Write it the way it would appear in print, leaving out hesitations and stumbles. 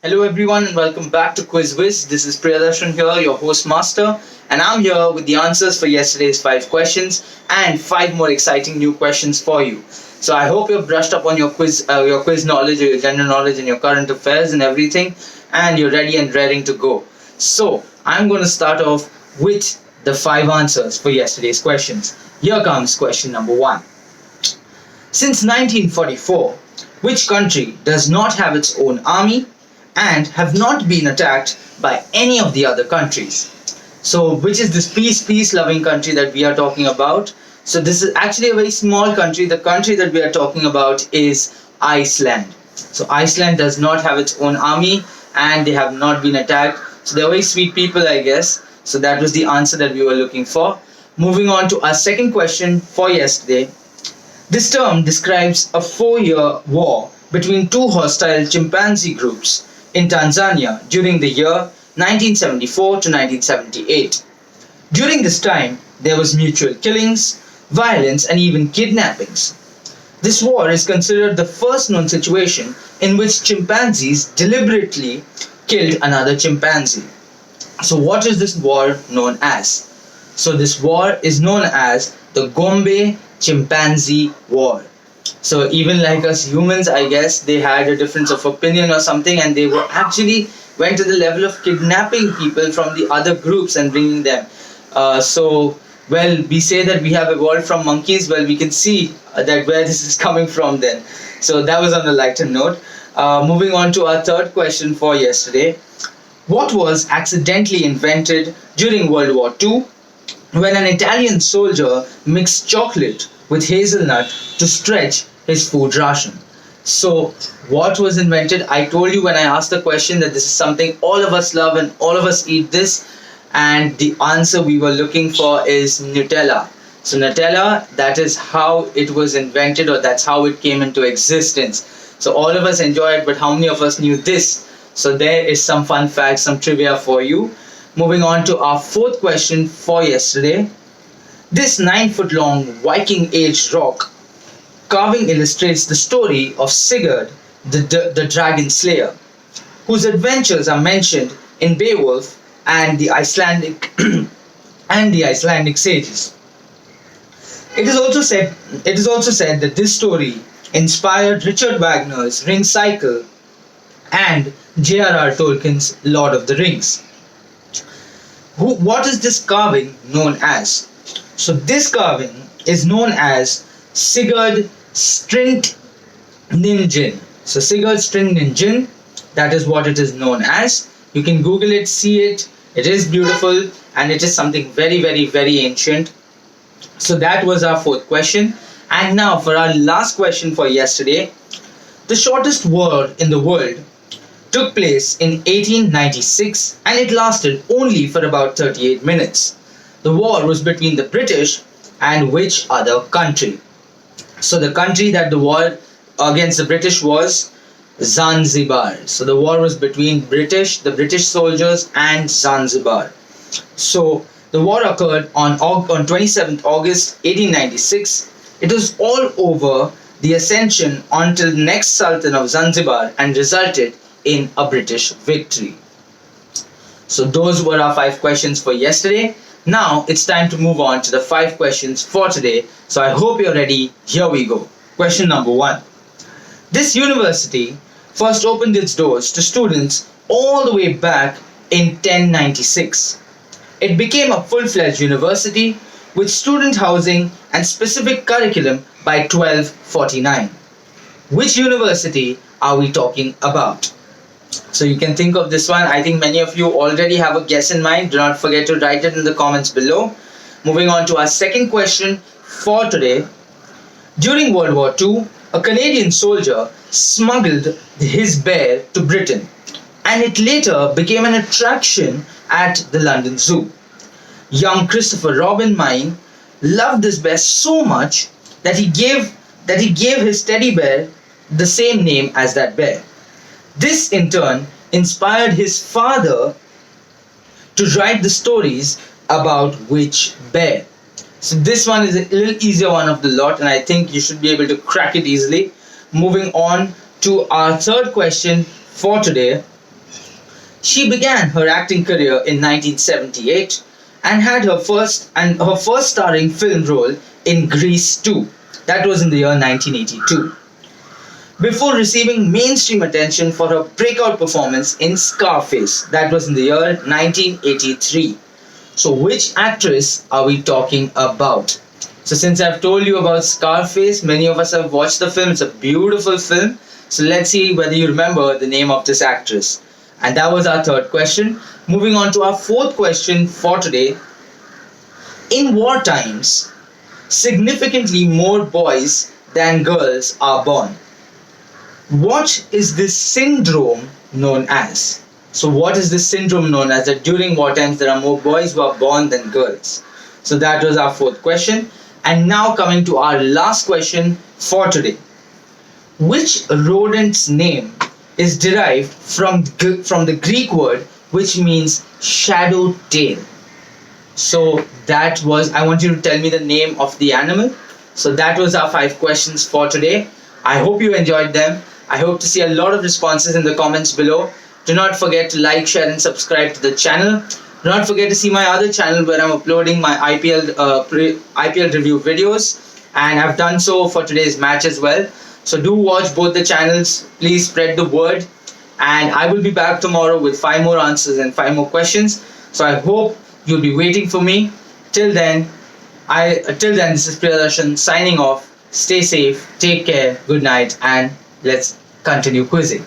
Hello everyone and welcome back to Whiz. This is Priyadarshan here, your host master, and I'm here with the answers for yesterday's 5 questions and 5 more exciting new questions for you. So I hope you've brushed up on your quiz knowledge, or your general knowledge, and your current affairs and everything, and you're ready and raring to go. So I'm going to start off with the 5 answers for yesterday's questions. Here comes question number one. Since 1944, which country does not have its own army and have not been attacked by any of the other countries? So, which is this peace loving country that we are talking about? So, this is actually a very small country. The country that we are talking about is Iceland. So, Iceland does not have its own army and they have not been attacked. So, they're very sweet people, I guess. So, that was the answer that we were looking for. Moving on to our second question for yesterday. This term describes a 4-year war between two hostile chimpanzee groups in Tanzania during the year 1974 to 1978. During this time, there was mutual killings, violence, and even kidnappings. This war is considered the first known situation in which chimpanzees deliberately killed another chimpanzee. So, what is this war known as? So, this war is known as the Gombe Chimpanzee War. So even like us humans, I guess they had a difference of opinion or something, and they were actually went to the level of kidnapping people from the other groups and bringing them. Well, we say that we have evolved from monkeys. Well, we can see that where this is coming from then. So that was on a lighter note. Moving on to our third question for yesterday. What was accidentally invented during World War II when an Italian soldier mixed chocolate with hazelnut to stretch his food ration? So, what was invented? I told you when I asked the question that this is something all of us love and all of us eat this, and the answer we were looking for is Nutella. So, Nutella, that is how it was invented, or that's how it came into existence. So, all of us enjoy it, but how many of us knew this? So, there is some fun facts, some trivia for you. Moving on to our fourth question for yesterday. This 9-foot long Viking Age rock carving illustrates the story of Sigurd, the dragon slayer, whose adventures are mentioned in Beowulf and the Icelandic sages. It is also said that this story inspired Richard Wagner's Ring Cycle and J.R.R. Tolkien's Lord of the Rings. What is this carving known as? So this carving is known as Sigurd Strindningen. So Sigurd Strindningen, that is what it is known as. You can Google it, see it. It is beautiful and it is something very, very, very ancient. So that was our fourth question. And now for our last question for yesterday. The shortest war in the world took place in 1896 and it lasted only for about 38 minutes. The war was between the British and which other country? So the country that the war against the British was Zanzibar. So the war was between the British soldiers and Zanzibar. So the war occurred on 27th August 1896. It was all over the ascension until the next Sultan of Zanzibar and resulted in a British victory. So those were our 5 questions for yesterday. Now it's time to move on to the 5 questions for today. So I hope you're ready. Here we go. Question number 1. This university first opened its doors to students all the way back in 1096. It became a full-fledged university with student housing and specific curriculum by 1249. Which university are we talking about? So you can think of this one. I think many of you already have a guess in mind. Do not forget to write it in the comments below. Moving on to our second question for today. During World War II, a Canadian soldier smuggled his bear to Britain, and it later became an attraction at the London Zoo. Young Christopher Robin Mine loved this bear so much that he gave his teddy bear the same name as that bear. This in turn inspired his father to write the stories about which bear. So this one is a little easier one of the lot, and I think you should be able to crack it easily. Moving on to our third question for today. She began her acting career in 1978 and had her first starring film role in Grease 2. That was in the year 1982. Before receiving mainstream attention for her breakout performance in Scarface. That was in the year 1983. So which actress are we talking about? So since I've told you about Scarface, many of us have watched the film. It's a beautiful film. So let's see whether you remember the name of this actress. And that was our third question. Moving on to our fourth question for today. In war times, significantly more boys than girls are born. What is this syndrome known as? So what is this syndrome known as? That during war times there are more boys who are born than girls. So that was our fourth question. And now coming to our last question for today. Which rodent's name is derived from the Greek word which means shadow tail? So that was, I want you to tell me the name of the animal. So that was our 5 questions for today. I hope you enjoyed them. I hope to see a lot of responses in the comments below. Do not forget to like, share and subscribe to the channel. Do not forget to see my other channel where I'm uploading my IPL review videos, and I've done so for today's match as well. So do watch both the channels. Please spread the word, and I will be back tomorrow with 5 more answers and 5 more questions. So I hope you'll be waiting for me. Till then, this is Priyadarshan signing off. Stay safe, take care, good night, and let's continue quizzing.